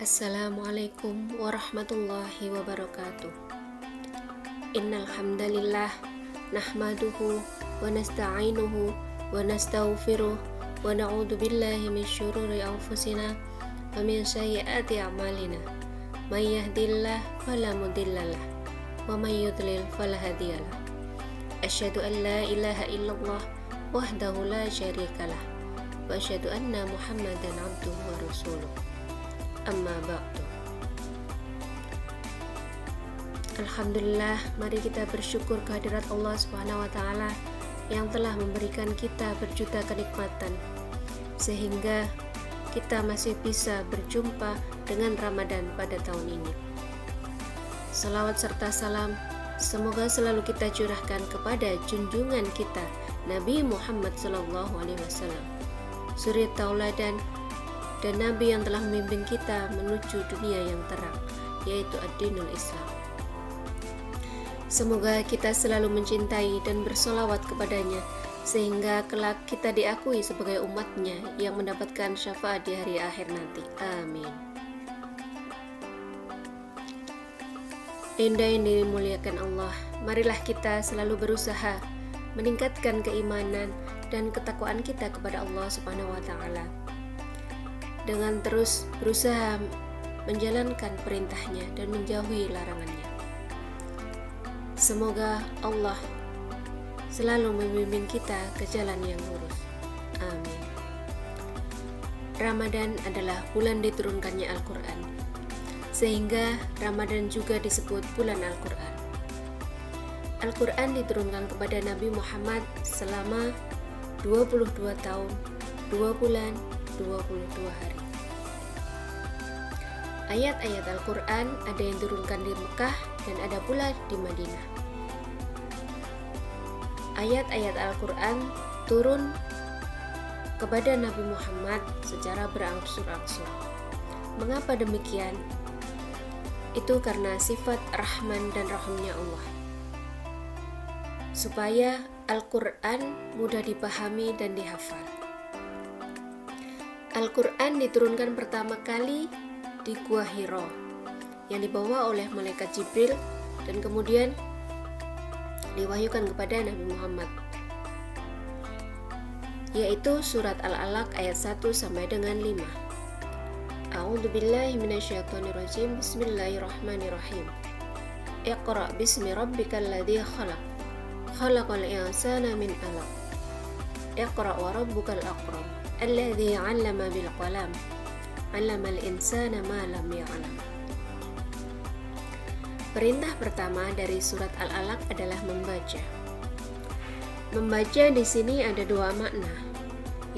Assalamualaikum warahmatullahi wabarakatuh. Innal hamdalillah nahmaduhu wa nasta'inuhu wa nastaghfiruh wa na'udzu billahi min syururi anfusina wa min sayyiati a'malina. May yahdihillahu fala mudhillalah wa may yudlil fala hadiyalah. Asyhadu an la ilaha illallah wahdahu la syarikalah wa asyhadu anna Muhammadan abduhu wa rasuluh. Amma ba'du. Alhamdulillah, mari kita bersyukur kehadirat Allah Subhanahu wa taala yang telah memberikan kita berjuta kenikmatan sehingga kita masih bisa berjumpa dengan Ramadan pada tahun ini. Salawat serta salam semoga selalu kita curahkan kepada junjungan kita Nabi Muhammad SAW, suri tauladan dan Nabi yang telah memimpin kita menuju dunia yang terang, yaitu ad-dinul Islam. Semoga kita selalu mencintai dan bersolawat kepadanya, sehingga kelak kita diakui sebagai umatnya yang mendapatkan syafaat di hari akhir nanti. Amin. Indah yang dimuliakan Allah, marilah kita selalu berusaha meningkatkan keimanan dan ketakwaan kita kepada Allah Subhanahu wa taala, dengan terus berusaha menjalankan perintahnya dan menjauhi larangannya. Semoga Allah selalu membimbing kita ke jalan yang lurus. Amin. Ramadan adalah bulan diturunkannya Al-Quran, sehingga Ramadan juga disebut bulan Al-Quran. Al-Quran diturunkan kepada Nabi Muhammad selama 22 tahun, 2 bulan, 22 hari. Ayat-ayat Al-Quran ada yang diturunkan di Mekah dan ada pula di Madinah. Ayat-ayat Al-Quran turun kepada Nabi Muhammad secara berangsur-angsur. Mengapa demikian? Itu karena sifat Rahman dan Rahimnya Allah, supaya Al-Quran mudah dipahami dan dihafal. Al-Quran diturunkan pertama kali di Gua Hiro yang dibawa oleh malaikat Jibril dan kemudian diwahyukan kepada Nabi Muhammad, yaitu surat Al-Alaq ayat 1 sampai dengan 5. A'udzubillahi minasyaitonirrajim. Bismillahirrahmanirrahim. Iqra bismi rabbikal ladzi khalaq. Khalaqal insana min 'alaq. Iqra wa rabbukal akram. Alladzi 'allama bil qalam. 'Allamal insana ma lam ya'lam. Perintah pertama dari surat Al-Alaq adalah membaca. Membaca di sini ada dua makna.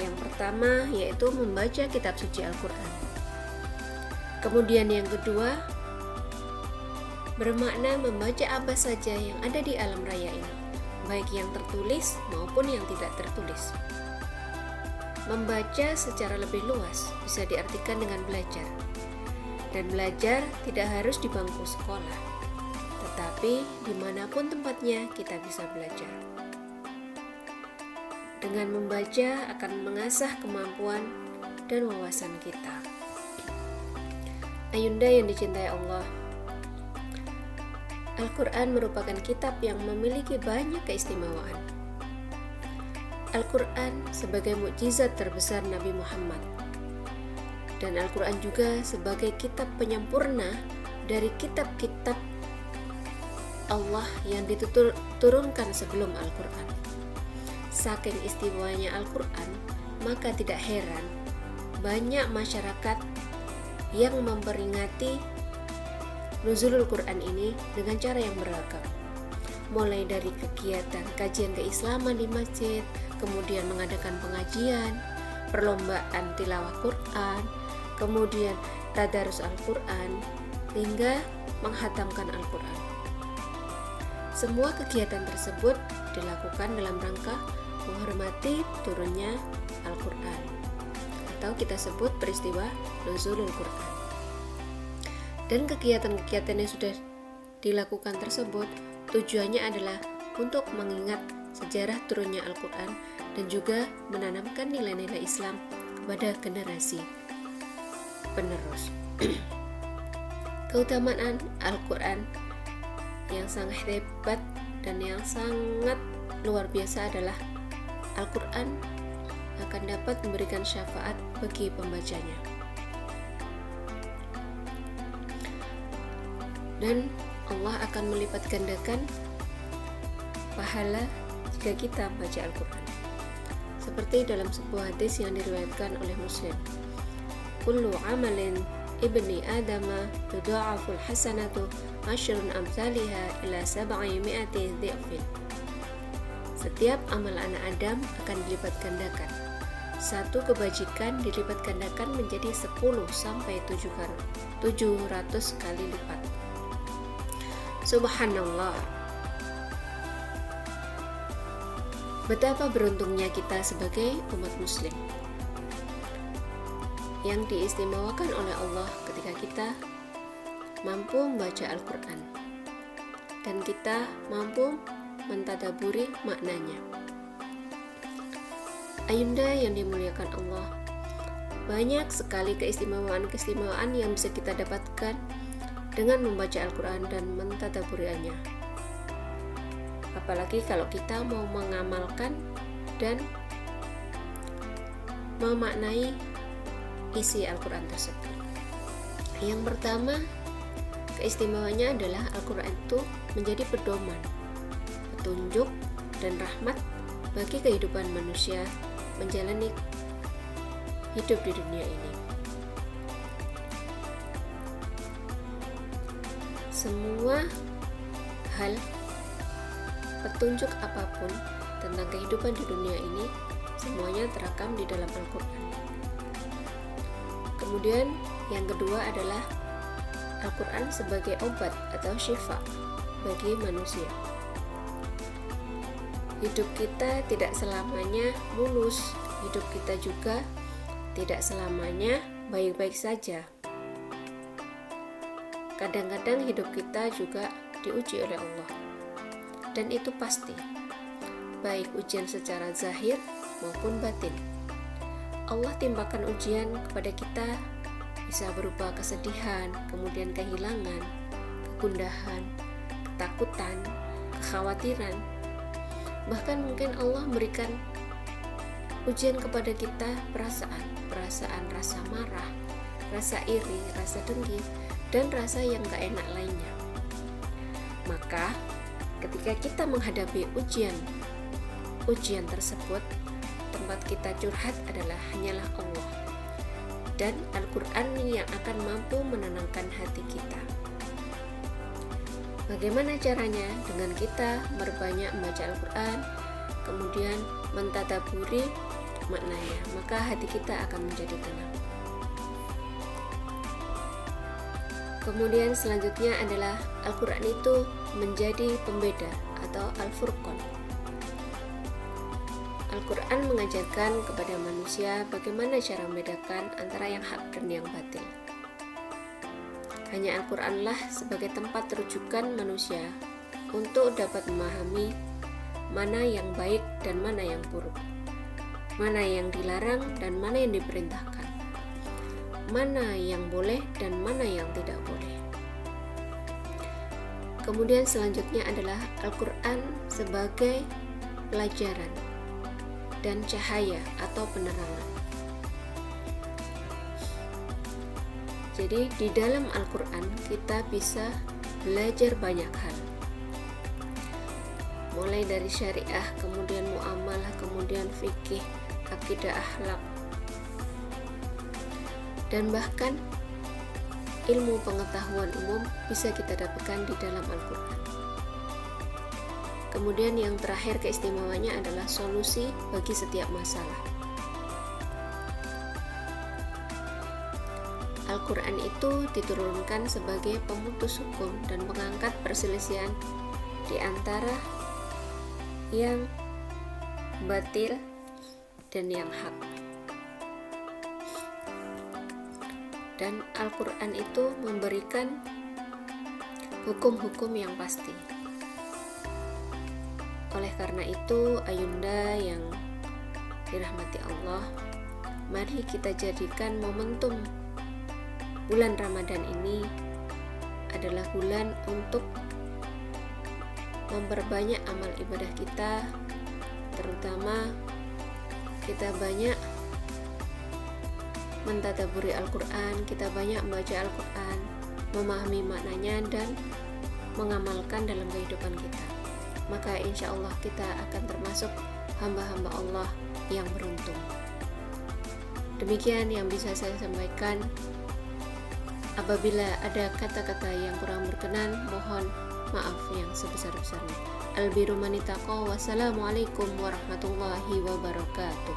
Yang pertama yaitu membaca kitab suci Al-Quran. Kemudian yang kedua bermakna membaca apa saja yang ada di alam raya ini, baik yang tertulis maupun yang tidak tertulis. Membaca secara lebih luas bisa diartikan dengan belajar. Dan belajar tidak harus di bangku sekolah, tetapi dimanapun tempatnya kita bisa belajar. Dengan membaca akan mengasah kemampuan dan wawasan kita. Ayunda yang dicintai Allah, Al-Quran merupakan kitab yang memiliki banyak keistimewaan. Al-Quran sebagai mukjizat terbesar Nabi Muhammad, dan Al-Quran juga sebagai kitab penyempurna dari kitab-kitab Allah yang diturunkan sebelum Al-Quran. Saking istimewanya Al-Quran, maka tidak heran banyak masyarakat yang memperingati nuzulul Quran ini dengan cara yang beragam, mulai dari kegiatan kajian keislaman di masjid, kemudian mengadakan pengajian, perlombaan tilawah Quran, kemudian tadarus Al-Quran, hingga menghatamkan Al-Quran. Semua kegiatan tersebut dilakukan dalam rangka menghormati turunnya Al-Quran, atau kita sebut peristiwa nuzulul Quran. Dan kegiatan-kegiatan yang sudah dilakukan tersebut tujuannya adalah untuk mengingat sejarah turunnya Al-Quran dan juga menanamkan nilai-nilai Islam kepada generasi penerus. Keutamaan Al-Quran yang sangat hebat dan yang sangat luar biasa adalah Al-Quran akan dapat memberikan syafaat bagi pembacanya. Dan Allah akan melipat gandakan pahala jika kita membaca Al-Quran. Seperti dalam sebuah hadis yang diriwayatkan oleh Muslim, kullu amalin ibni adama tudha'aful hasanatu asyrun amsalha ila 700 dhi'fin. Setiap amal anak Adam akan dilipat gandakan. Satu kebajikan dilipat gandakan menjadi 10 sampai 700 kali lipat. Subhanallah. Betapa beruntungnya kita sebagai umat muslim yang diistimewakan oleh Allah ketika kita mampu membaca Al-Quran dan kita mampu mentadaburi maknanya. Ayunda yang dimuliakan Allah, banyak sekali keistimewaan-keistimewaan yang bisa kita dapatkan dengan membaca Al-Quran dan mentadaburinya. Apalagi kalau kita mau mengamalkan dan memaknai isi Al-Quran tersebut. Yang pertama, keistimewaannya adalah Al-Quran itu menjadi pedoman, petunjuk, dan rahmat bagi kehidupan manusia menjalani hidup di dunia ini. Semua hal, petunjuk apapun tentang kehidupan di dunia ini semuanya terekam di dalam Al-Quran. Kemudian yang kedua adalah Al-Quran sebagai obat atau syifa bagi manusia. Hidup kita tidak selamanya mulus, hidup kita juga tidak selamanya baik-baik saja. Kadang-kadang hidup kita juga diuji oleh Allah, dan itu pasti, baik ujian secara zahir maupun batin. Allah timpakan ujian kepada kita bisa berupa kesedihan, kemudian kehilangan, kegundahan, ketakutan, kekhawatiran. Bahkan mungkin Allah memberikan ujian kepada kita perasaan rasa marah, rasa iri, rasa dengki, dan rasa yang gak enak lainnya. Maka ketika kita menghadapi ujian tersebut, tempat kita curhat adalah hanyalah Allah dan Al-Quran yang akan mampu menenangkan hati kita. Bagaimana caranya? Dengan kita berbanyak membaca Al-Quran, kemudian mentadaburi maknanya, maka hati kita akan menjadi tenang. Kemudian selanjutnya adalah Al-Quran itu menjadi pembeda atau Al-Furqan. Al-Quran mengajarkan kepada manusia bagaimana cara membedakan antara yang hak dan yang batil. Hanya Al-Quranlah sebagai tempat rujukan manusia untuk dapat memahami mana yang baik dan mana yang buruk, mana yang dilarang dan mana yang diperintahkan, mana yang boleh dan mana yang tidak boleh. Kemudian selanjutnya adalah Al-Quran sebagai pelajaran dan cahaya atau penerangan. Jadi di dalam Al-Quran kita bisa belajar banyak hal, mulai dari syariah, kemudian muamalah, kemudian fikih, akidah, akhlak, dan bahkan ilmu pengetahuan umum bisa kita dapatkan di dalam Al-Quran. Kemudian yang terakhir keistimewaannya adalah solusi bagi setiap masalah. Al-Quran itu diturunkan sebagai pemutus hukum dan mengangkat perselisihan di antara yang batil dan yang hak. Dan Al-Quran itu memberikan hukum-hukum yang pasti. Oleh karena itu, ayunda yang dirahmati Allah, mari kita jadikan momentum bulan Ramadan ini adalah bulan untuk memperbanyak amal ibadah kita, terutama kita banyak mentadaburi Al-Quran, kita banyak membaca Al-Quran, memahami maknanya dan mengamalkan dalam kehidupan kita. Maka insya Allah kita akan termasuk hamba-hamba Allah yang beruntung. Demikian yang bisa saya sampaikan. Apabila ada kata-kata yang kurang berkenan, mohon maaf yang sebesar-besarnya. Al-birru man ittaqa. Wassalamualaikum warahmatullahi wabarakatuh.